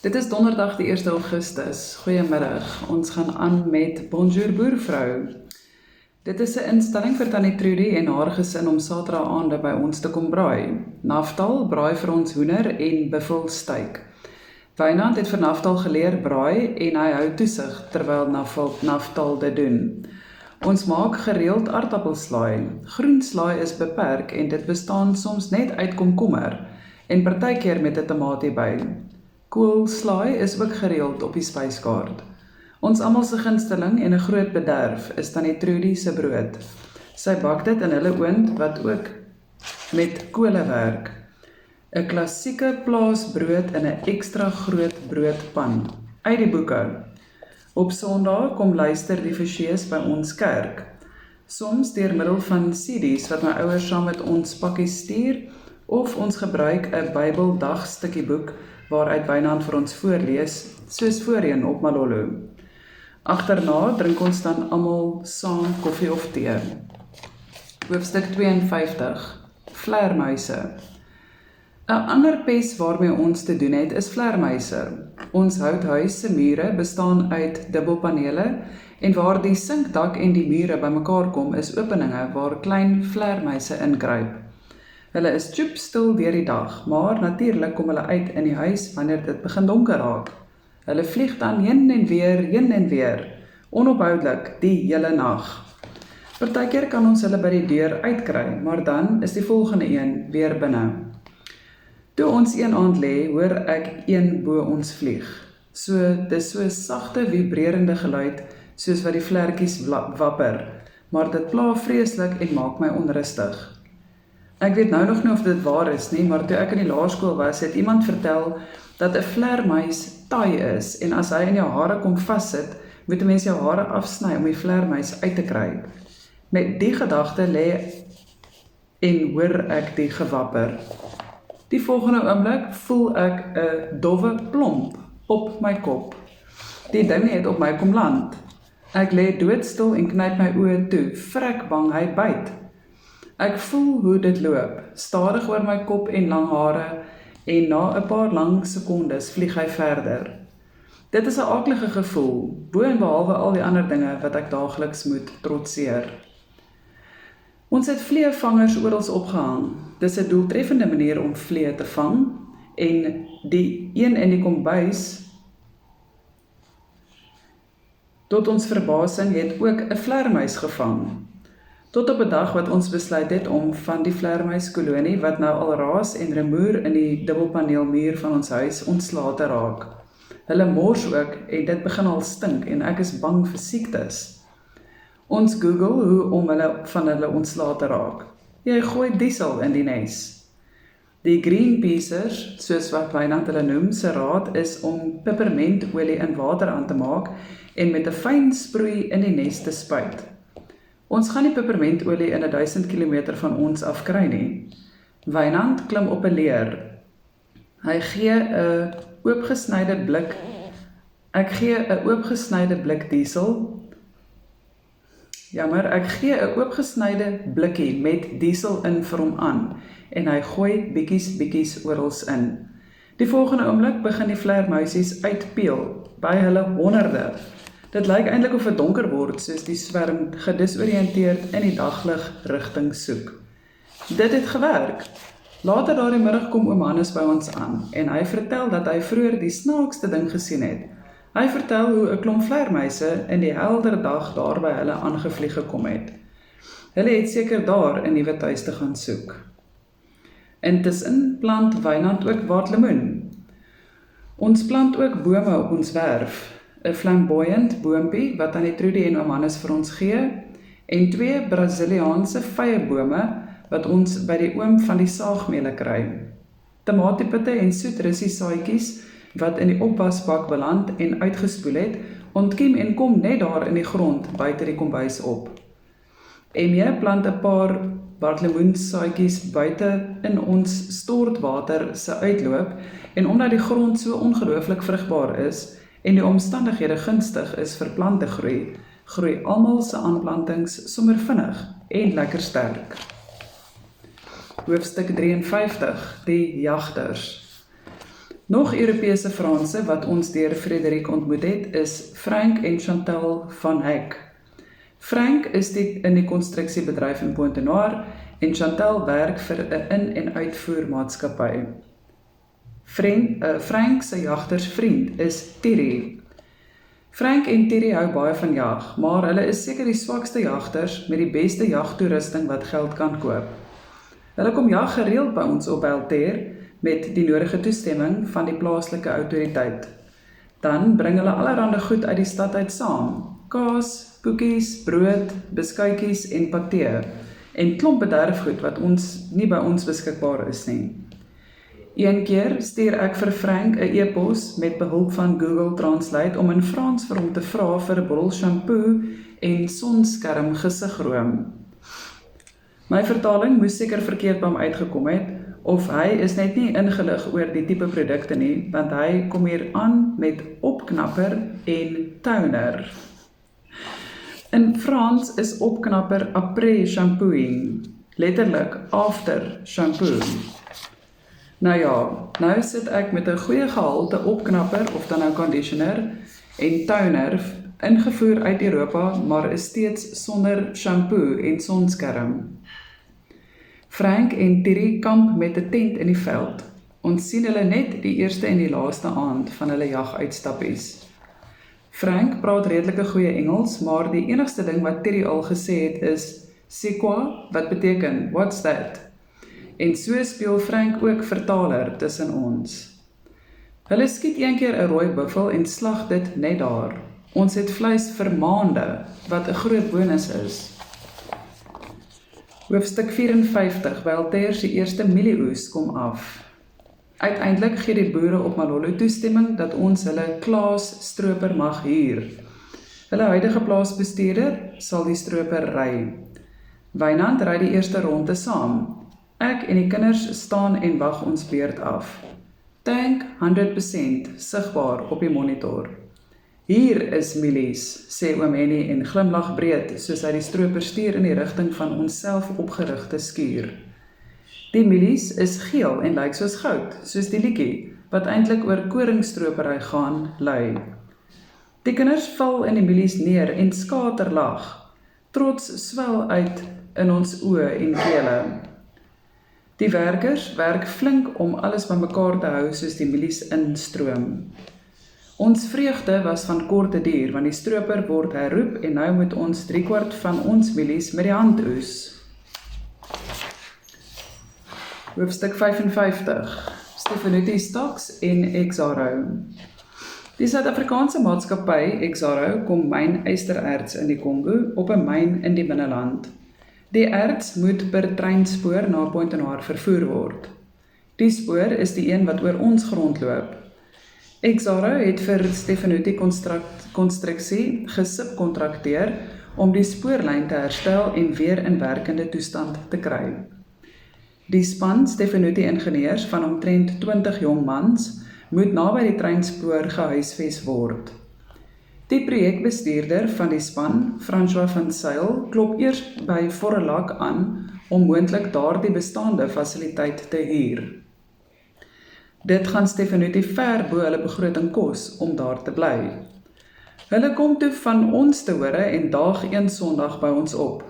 Dit is donderdag die 1 Augustus. Goeiemiddag. Ons gaan aan met Bonjour Boervrou. Dit is 'n instelling vir Tannie Trudy en haar gesin om Saterdae-aande by ons te kom braai. Naftal braai vir ons hoender en buffelsteak. Wynand het vir Naftal geleer braai en hy hou toesig terwyl Naftal dit doen. Ons maak gereeld aardappelslaai. Groenslaai is beperk en dit bestaan soms net uit komkommer en partykeer met 'n tomaatie by. Koolslaai is ook gereeld op die spyskaart. Ons almal se gunsteling en 'n groot bederf is Tannie Trudy se brood. Sy bak dit in hulle oond wat ook met kole werk. 'n Klassieke plaasbrood in 'n ekstra groot broodpan. Uit die boeke. Op Sondae kom luister die Forsees by ons kerk. Soms deur middel van CD's wat my ouers saam met ons pakkies stuur, of ons gebruik 'n Bybeldagstukieboek waaruit Wynand vir ons voorlees, soos voorheen op Malolo. Agterna drink ons dan almal saam koffie of tee. Hoofstuk 52. Vleermuise. 'n ander pes waarmee ons te doen het is vleermuise. Ons houthuis se mure bestaan uit dubbelpanele en waar die sinkdak en die mure bymekaar kom is openinge waar klein vleermuise inkruip. Hulle is stil deur die dag, maar natuurlik kom hulle uit in die huis wanneer dit begin donker raak. Hulle vlieg dan heen en weer, onophoudelik die hele nag. Partykeer kan ons hulle by die deur uitkry, maar dan is die volgende een weer binne. Toe ons een aand lê, hoor ek een bo ons vlieg. Dis so sagte vibrerende geluid, soos wat die vlekkies wapper, maar dit pla vreeslik en maak my onrustig. Ek weet nou nog nie of dit waar is nie, maar toe ek in die laerskool was, het iemand vertel dat 'n vleermuis taai is, en as hy in jou hare kom vassit, moet 'n mens jou hare afsny om die vleermuis uit te kry. Met die gedagte lê en hoor ek die gewapper. Die volgende oomblik voel ek 'n dowwe plomp op my kop. Die ding het op my kom land. Ek lê doodstil en knyp my oë toe, vrek bang hy byt. Ek voel hoe dit loop, stadig oor my kop en lang hare, en na 'n paar lang sekondes vlieg hy verder. Dit is 'n aaklige gevoel, bo en behalwe al die ander dinge wat ek daagliks moet trotseer. Ons het vleevangers oral opgehang. Dis 'n doeltreffende manier om vlee te vang, en die een in die kombuis, tot ons verbasing, het ook 'n vleermuis gevang. Tot op 'n dag wat ons besluit het om van die vleermuiskolonie wat nou al raas en rumoer in die dubbelpaneelmuur van ons huis ontslae te raak. Hulle mors ook en dit begin al stink en ek is bang vir siektes. Ons Google hoe om van hulle ontslae te raak. Jy gooi diesel in die nes. Die Greenpeacers, soos wat Wynand hulle noem, se raad is om peppermentolie in water aan te maak en met 'n fyn sproei in die nes te spuit. Ons gaan nie peppermentolie in 1000 km van ons af kry nie. Wynand klim op 'n leer. Hy gee 'n oopgesnyde blik. Ek gee 'n oopgesnyde blik diesel. Ek gee 'n oopgesnyde blikkie met diesel in vir hom aan en hy gooi bietjies orals in. Die volgende oomblik begin die vleermuisies uitpeel, by hulle honderde. Dit lyk eintlik of dit donker word, soos die swerm gedisoriënteerd in die daglig rigting soek. Dit het gewerk. Later daardie middag kom oom Hannes by ons aan, en hy vertel dat hy vroeër die snaakste ding gesien het. Hy vertel hoe 'n klomp vleermuise in die helder dag daar by hulle aangevlieg gekom het. Hulle het seker daar 'n nuwe tuis te gaan soek. Intussen plant Wynand ook waterlemoen. Ons plant ook bome op ons werf. 'n flamboyant boompie wat Tannie Trudy en oom Hannes vir ons gee, en 2 Braziliaanse vyebome wat ons by die oom van die saagmele kry. Tomatiepitte en soetrussie saadjies wat in die opwasbak beland en uitgespoel het, ontkiem en kom net daar in die grond buite die kombuis op. Emje plant 'n paar waterlemoensaadjies buite in ons stortwater se uitloop, en omdat die grond so ongelooflik vrugbaar is, en die omstandighede gunstig is vir plante groei almal se aanplantings sommer vinnig en lekker sterk. Hoofstuk 53, die jagters. Nog Europese Franse wat ons deur Frederik ontmoet het, is Frank en Chantal van Eyck. Frank is in die konstruksiebedryf in Pointe-Noire en Chantal werk vir 'n in- en uitvoermaatskappy. Frank se jagtersvriend is Thierry. Frank en Thierry hou baie van jag, maar hulle is seker die swakste jagters met die beste jagtoerusting wat geld kan koop. Hulle kom jag gereeld by ons op Belter met die nodige toestemming van die plaaslike autoriteit. Dan bring hulle allerhande goed uit die stad uit saam. Kaas, koekies, brood, beskuitjies en paté en klomp bederfgoed wat nie by ons beskikbaar is nie. Een keer stuur ek vir Frank 'n e-pos met behulp van Google Translate om in Frans vir hom te vra vir 'n bottel shampoo en sonskerm gesigroom. My vertaling moes seker verkeerd by hom uitgekom het, of hy is net nie ingelig oor die tipe produkte nie, want hy kom hier aan met opknapper en toner. In Frans is opknapper après shampooing, letterlik after shampoo. Nou ja, nou sit ek met 'n goeie gehalte opknapper of dan nou conditioner en toner ingevoer uit Europa, maar is steeds sonder shampoo en sonskerm. Frank en Thierry kamp met 'n tent in die veld. Ons sien hulle net die eerste en die laaste aand van hulle jaguitstappies. Frank praat redelike goeie Engels, maar die enigste ding wat Thierry al gesê het is "C'est quoi?" wat beteken "What's that?" En so speel Frank ook vertaler tussen ons. Hulle skiet een keer 'n rooi buffel en slag dit net daar. Ons het vleis vir maande, wat 'n groot bonus is. Hoofstuk 54, Belter se eerste mielieoes kom af. Uiteindelik gee die boere op Malolo toestemming dat ons hulle Klaas stroper mag huur. Hulle huidige plaasbestuurder sal die stroper ry. Wynand ry die eerste ronde saam. Ek en die kinders staan en wag ons beurt af. Tank 100% sigbaar op die monitor. Hier is mielies, sê oom Henny en glimlag breed, soos hy die stroper stuur in die rigting van ons self opgerigte skuur. Die mielies is geel en lyk soos goud, soos die liedjie, wat eintlik oor koringstropery gaan, lui. Die kinders val in die mielies neer en skaterlag. Trots swel uit in ons oë en kele. Die werkers werk flink om alles bymekaar te hou soos die mielies instroom. Ons vreugde was van korte duur, want die stroper word herroep en nou moet ons 3/4 van ons mielies met die hand oes. Hoofstuk 55, Stefanuti Stocks en Exxaro. Die Suid-Afrikaanse maatskappy Exxaro kom myn ystererts in die Kongo op 'n myn in die binneland. Die erts moet per treinspoor na Pointe-Noire vervoer word. Die spoor is die een wat oor ons grond loop. Exxaro het vir Stefanuti Konstruksie gesubkontrakteer om die spoorlyn te herstel en weer in werkende toestand te kry. Die span Stefanuti ingenieurs van omtrent 20 jong mans moet naby die treinspoor gehuisves word. Die projekbestuurder van die span, François van Zyl, klop eers by Forrelak aan om moontlik daardie bestaande fasiliteit te huur. Dit gaan Stefanuti ver bo hulle begroting kos om daar te bly. Hulle kom toe van ons te hore en daag een Sondag by ons op.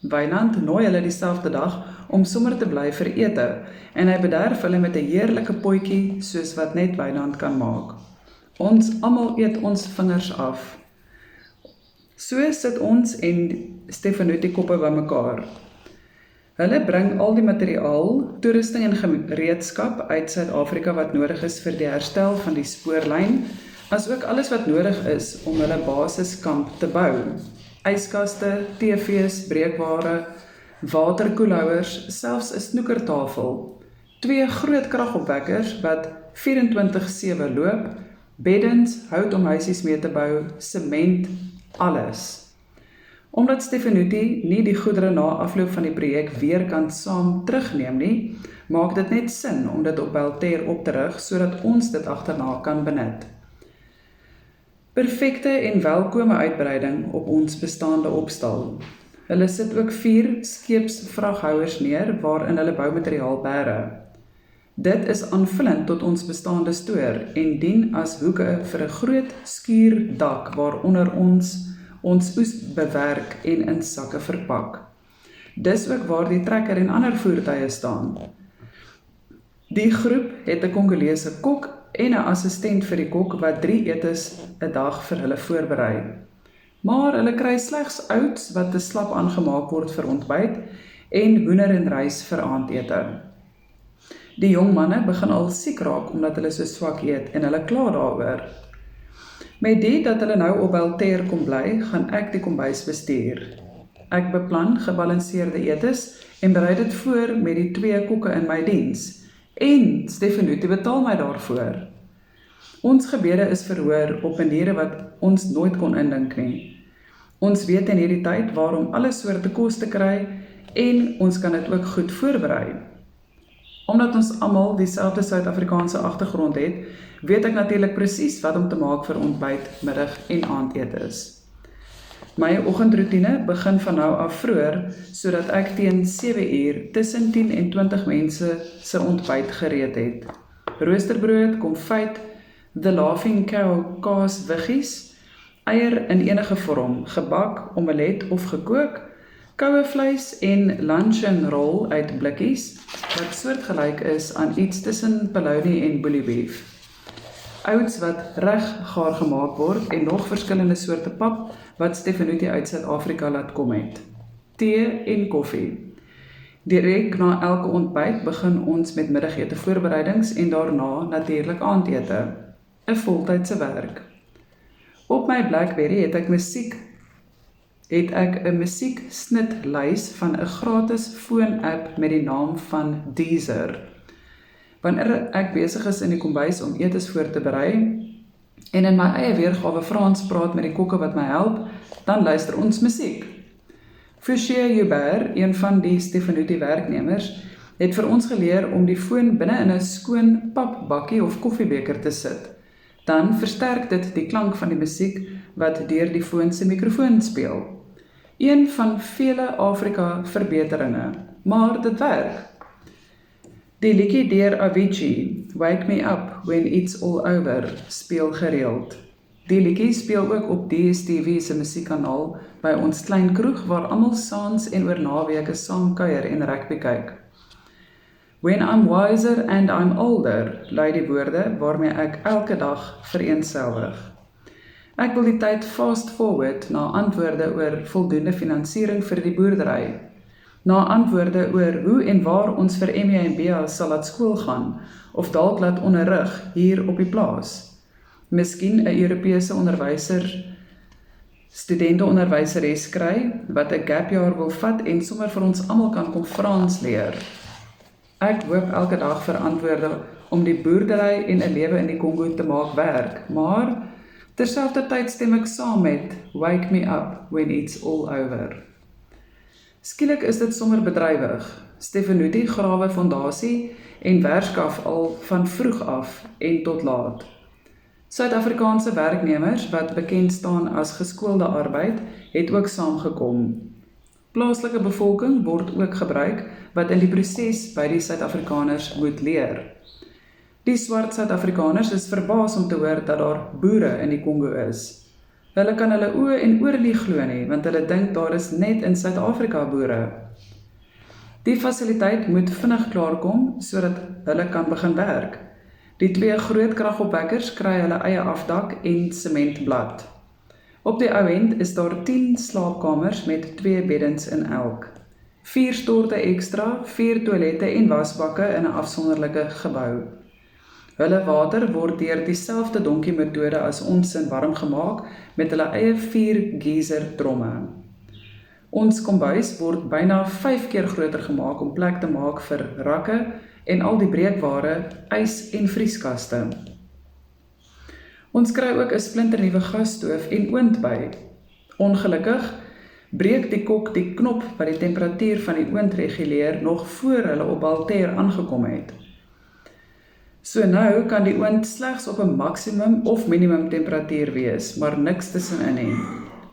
Wynand nooi hulle dieselfde dag om sommer te bly vir ete en hy bederf hulle met 'n heerlike potjie soos wat net Wynand kan maak. Ons almal eet ons vingers af. So sit ons en Stefanuti koppe bymekaar. Hulle bring al die materiaal, toerusting en gereedskap uit Suid-Afrika wat nodig is vir die herstel van die spoorlyn, as ook alles wat nodig is om hulle basiskamp te bou. Yskaste, TV's, breekware, waterkoelhouers, selfs 'n snoekertafel, 2 groot kragopwekkers wat 24/7 loop, beddens, hout om huisies mee te bou, sement, alles. Omdat Stefanuti nie die goedere na afloop van die projek weer kan saam terugneem nie, maak dit net sin om dit op Belter op te rig, sodat ons dit agterna kan benut. Perfekte en welkome uitbreiding op ons bestaande opstal. Hulle sit ook 4 skeepsvraghouers neer waarin hulle boumateriaal bære. Dit is aanvullend tot ons bestaande stoor en dien as hoeke vir 'n groot skuurdak waaronder ons oes bewerk en in sakke verpak. Dis ook waar die trekker en ander voertuie staan. Die groep het 'n Kongolese kok en 'n assistent vir die kok wat 3 etes 'n dag vir hulle voorberei. Maar hulle kry slegs oats wat te slap aangemaak word vir ontbyt en hoender en rys vir aandete. Die jong manne begin al siek raak omdat hulle so swak eet en hulle kla daaroor. Met dit dat hulle nou op Belter kom bly, gaan ek die kombuis bestuur. Ek beplan gebalanseerde etes en berei dit voor met die 2 kokke in my diens. En Stefanuti betaal my daarvoor. Ons gebede is verhoor op maniere wat ons nooit kon indink nie. Ons weet in hierdie tyd waarom alle soorte kos te kry en ons kan dit ook goed voorberei. Omdat ons almal dieselfde Suid-Afrikaanse agtergrond het, weet ek natuurlik presies wat om te maak vir ontbyt, middag en aandete is. My oggendroetine begin van nou af vroeër, sodat ek teen 7 uur tussen 10 en 20 mense se ontbyt gereed het. Roosterbrood, konfyt, The Laughing Cow kaaswiggies, eier in enige vorm, gebak, omelet of gekook, koue vleis en luncheon roll uit blikkies, wat soortgelyk is aan iets tussen polony en bully beef. Oats wat reg gaar gemaak word en nog verskillende soorte pap wat Stefanuti uit Suid-Afrika laat kom het. Tee en koffie. Direk na elke ontbyt begin ons met middagete voorbereidings en daarna natuurlik aandete. 'n Voltydse werk. Op my BlackBerry het ek 'n musieksnitlys van 'n gratis foon-app met die naam van Deezer. Wanneer ek besig is in die kombuis om etes voor te berei en in my eie weergawe Frans praat met die kokke wat my help, dan luister ons musiek. Fouché Joubert, een van die Stefanuti werknemers, het vir ons geleer om die foon binne in 'n skoon papbakkie of koffiebeker te sit. Dan versterk dit die klank van die musiek wat deur die foon se mikrofoon speel. Een van vele Afrika verbeteringe, maar dit werk. Die liedjie deur Avicii, Wake Me Up When It's All Over, speel gereeld. Die liedjie speel ook op DStv se musiekkanaal by ons klein kroeg waar almal saans en oor naweke saam kuier en rugby kyk. When I'm wiser and I'm older, lui die woorde waarmee ek elke dag vereenselwig. Ek wil die tyd fast forward na antwoorde oor voldoende finansiering vir die boerdery, na antwoorde oor hoe en waar ons vir Emmy en Bea sal laat skool gaan, of dalk laat onderrig hier op die plaas. Miskien 'n Europese onderwyser, studente-onderwyseres kry, wat 'n gapjaar wil vat en sommer vir ons almal kan kom Frans leer. Ek hoop elke dag vir antwoorde om die boerdery en 'n lewe in die Kongo te maak werk, maar terselfdertyd stem ek saam met Wake Me Up When It's All Over. Skielik is dit sommer bedrywig. Stefanuti grawe fondasie en werskaf al van vroeg af en tot laat. Suid-Afrikaanse werknemers wat bekend staan as geskoolde arbeid, het ook saamgekom. Plaaslike bevolking word ook gebruik wat in die proses by die Suid-Afrikaners moet leer. Die swart Suid-Afrikaners is verbaas om te hoor dat daar boere in die Kongo is. Hulle kan hulle oë en ore nie glo nie, want hulle dink daar is net in Suid-Afrika boere. Die fasiliteit moet vinnig klaarkom sodat hulle kan begin werk. Die 2 groot kragopwekkers kry hulle eie afdak en sementblad. Op die ou end is daar 10 slaapkamers met 2 beddens in elk. 4 storte ekstra, 4 toilette en wasbakke in 'n afsonderlike gebou. Hulle water word deur dieselfde donkie metode as ons in warm gemaak met hulle eie 4 geyser tromme. Ons kombuis word byna 5 keer groter gemaak om plek te maak vir rakke en al die breekware, ys en vrieskaste. Ons kry ook 'n splinternuwe gasstoof en oond by. Ongelukkig breek die kok die knop wat die temperatuur van die oond reguleer nog voor hulle op Belter aangekom het. So nou kan die oond slegs op 'n maksimum of minimum temperatuur wees, maar niks tussenin nie.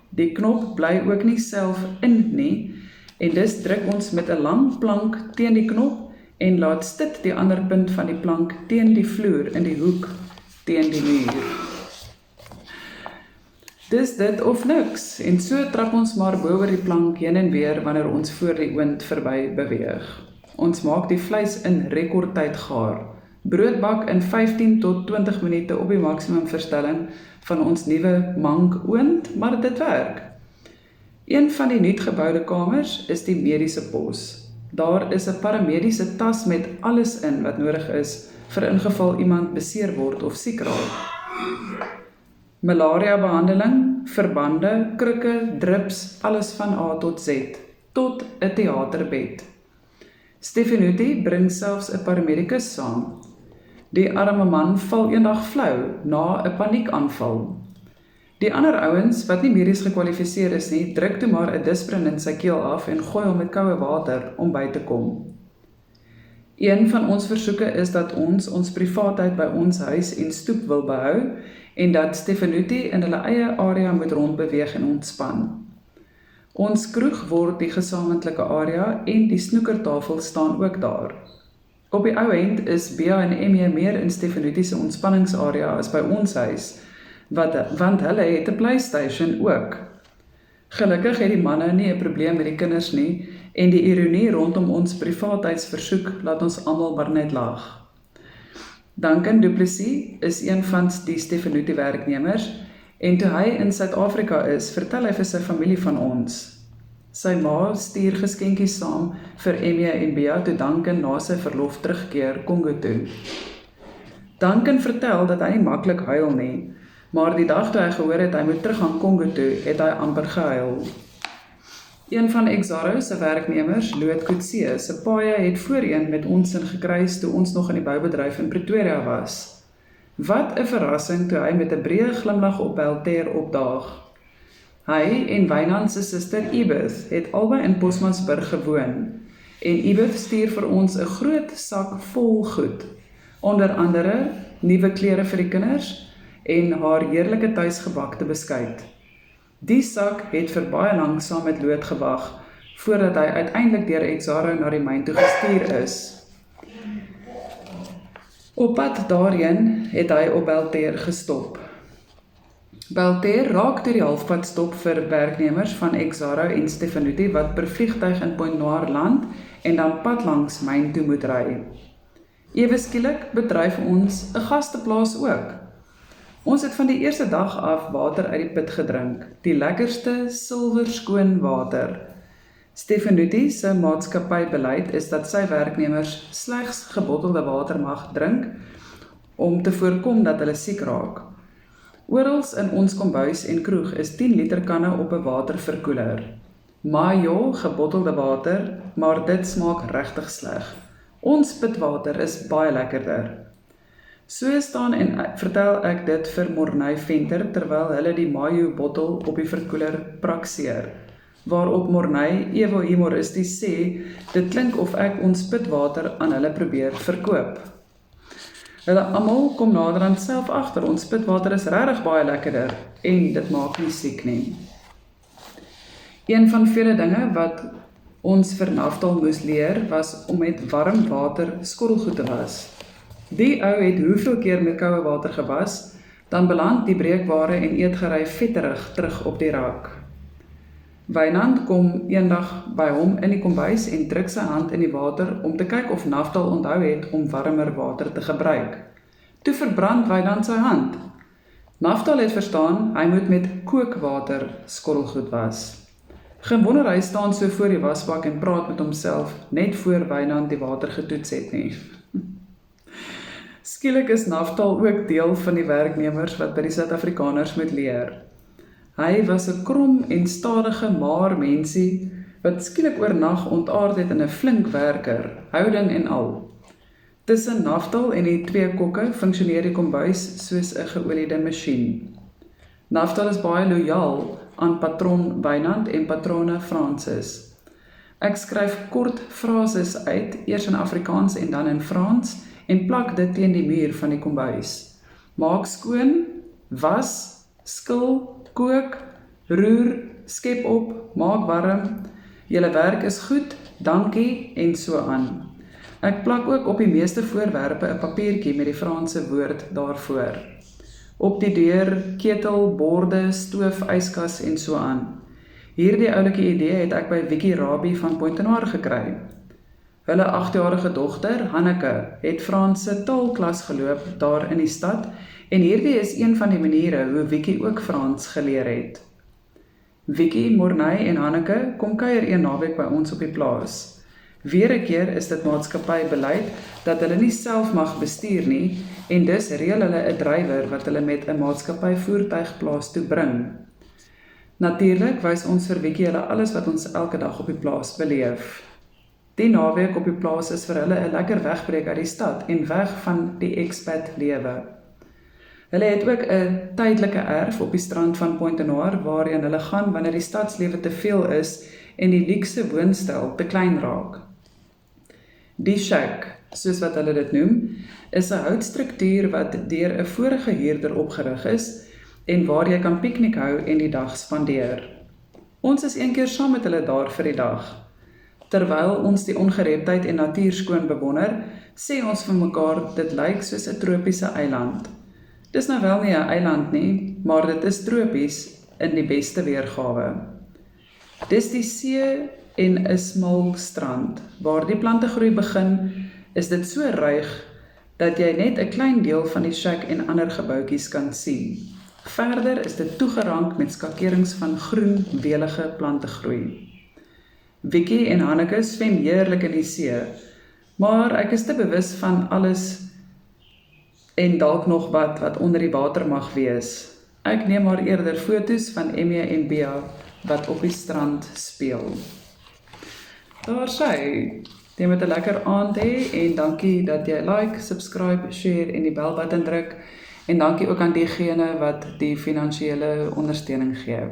Die knop bly ook nie self in nie, en dus druk ons met 'n lang plank teen die knop en laat sit die ander punt van die plank teen die vloer in die hoek teen die muur. Dis dit of niks, en so trap ons maar bo oor die plank heen en weer wanneer ons voor die oond verby beweeg. Ons maak die vleis in rekordtyd gaar. Broodbak in 15 tot 20 minute op die maksimum verstelling van ons nuwe mank oond, maar dit werk. Een van die nuutgeboude kamers is die mediese pos. Daar is 'n paramediese tas met alles in wat nodig is vir ingeval iemand beseer word of siek raak. Malaria behandeling, verbande, krikke, drips, alles van A tot Z, tot 'n teaterbed. Stefanuti bring selfs 'n paramedikus saam. Die arme man val eendag flou na 'n paniekaanval. Die ander ouens, wat nie medies gekwalifiseer is nie, druk toe maar 'n disprin in sy keel af en gooi hom met koue water om by te kom. Een van ons versoeke is dat ons privaatheid by ons huis en stoep wil behou en dat Stefanuti in hulle eie area moet rondbeweeg en ontspan. Ons kroeg word die gesamentlike area en die snoekertafel staan ook daar. Op die ou end is Bea en Emmy meer in Stefanuti se ontspanningsarea as by ons huis, want hulle het 'n PlayStation ook. Gelukkig het die manne nie 'n probleem met die kinders nie, en die ironie rondom ons privaatheidsversoek laat ons almal maar net lag. Duncan Du Plessis is een van die Stefanuti werknemers, en toe hy in Suid-Afrika is, vertel hy vir sy familie van ons. Sy ma stuur geskenkies saam vir Emmy en Bea toe Duncan na sy verlof terugkeer Kongo toe. Duncan vertel dat hy nie maklik huil nie, maar die dag toe hy gehoor het hy moet terug aan Kongo toe, het hy amper gehuil. Een van Exaro se werknemers, Loot Kutse, se paaie het voorheen met ons in gekruis toe ons nog in die boubedryf in Pretoria was. Wat 'n verrassing toe hy met 'n breë glimlag op Belter opdaag. Hy en Wynand se suster Edith het albei in Bosmansburg gewoon, en Edith stuur vir ons 'n groot sak vol goed, onder andere nuwe klere vir die kinders en haar heerlike tuisgebakte beskuit. Die sak het vir baie lank saam met Loot gewag, voordat hy uiteindelik deur Exaro na die myn toe gestuur is. Op pad daarheen het hy op Belter gestop. Belter raak toe die halfpad stop vir werknemers van Exaro en Stefanuti wat per vliegtuig in Point Noir land en dan pad langs myn toe moet ry. Ewe skielik bedryf ons 'n gasteplaas ook. Ons het van die eerste dag af water uit die put gedrink, die lekkerste silverskoon water. Stefanuti se maatskappybeleid is dat sy werknemers slegs gebottelde water mag drink om te voorkom dat hulle siek raak. Orals in ons kombuis en kroeg is 10 liter kanne op 'n waterverkoeler. Mayo gebottelde water, maar dit smaak regtig sleg. Ons pitwater is baie lekkerder. So staan en vertel ek dit vir Morney Venter terwyl hulle die Mayo bottel op die verkoeler prakseer, waarop Morney ewe humoristies sê, dit klink of ek ons pitwater aan hulle probeer verkoop. Hulle almal kom naderhand self agter, ons pitwater is regtig baie lekkerder en dit maak nie siek nie. Een van vele dinge wat ons vir Naftal moes leer was om met warm water skottelgoed te was. Die ou het hoeveel keer met koue water gewas, dan beland die breekware en eetgerei vetterig terug op die rak. Wynand kom eendag by hom in die kombuis en druk sy hand in die water om te kyk of Naftal onthou het om warmer water te gebruik. Toe verbrand Wynand sy hand. Naftal het verstaan, hy moet met kookwater skottelgoed was. Geen wonder hy staan so voor die wasbak en praat met homself, net voor Wynand die water getoets het nie. Skielik is Naftal ook deel van die werknemers wat by die Suid-Afrikaners moet leer. Hy was 'n krom en stadige maar mensie wat skielik oornag ontaard het in 'n flink werker, houding en al. Tussen Naftal en die twee kokke funksioneer die kombuis soos 'n geoliede masjien. Naftal is baie lojaal aan patron Wynand en patrone Francis. Ek skryf kort frases uit, eers in Afrikaans en dan in Frans, en plak dit teen die muur van die kombuis. Maak skoon, was, skil, kook, roer, skep op, maak warm, julle werk is goed, dankie en so aan. Ek plak ook op die meeste voorwerpe 'n papiertjie met die Franse woord daarvoor. Op die deur, ketel, borde, stoof, yskas en so aan. Hierdie oulike idee het ek by Vicky Rabie van Pointe-Noire gekry. Hulle 8-jarige dogter, Hanneke, het Franse taalklas geloop daar in die stad en hierdie is een van die maniere hoe Vicky ook Frans geleer het. Vicky, Morney en Hanneke kom kuier een naweek by ons op die plaas. Weer 'n keer is dit maatskappybeleid dat hulle nie self mag bestuur nie en dus reël hulle 'n drywer wat hulle met 'n maatskappyvoertuig plaas toe bring. Natuurlik wys ons vir Vicky hulle alles wat ons elke dag op die plaas beleef. Die naweek op die plaas is vir hulle 'n lekker wegbreek uit die stad en weg van die expat lewe. Hulle het ook 'n tydelike erf op die strand van Pointe-Noire waarheen hulle gaan wanneer die stadslewe te veel is en die luukse woonstel te klein raak. Die shack, soos wat hulle dit noem, is 'n houtstruktuur wat deur 'n vorige huurder opgerig is en waar jy kan piknik hou en die dag spandeer. Ons is een keer saam met hulle daar vir die dag. Terwyl ons die ongereptheid en natuur skoon bewonder, sê ons vir mekaar dit lyk soos 'n tropiese eiland. Dis nou wel nie 'n eiland nie, maar dit is tropies in die beste weergawe. Dis die see en 'n smal strand. Waar die plantegroei begin, is dit so ruig dat jy net 'n klein deel van die shack en ander gebouetjies kan sien. Verder is dit toegerank met skakerings van groen, welige plantegroei. Vicky en Hanneke swem heerlik in die see, maar ek is te bewus van alles en dalk nog wat onder die water mag wees. Ek neem maar eerder foto's van Emmie en Bea wat op die strand speel. Daar sy, jy moet 'n lekker aand hê en dankie dat jy like, subscribe, share en die belbutton druk en dankie ook aan diegene wat die finansiële ondersteuning gee.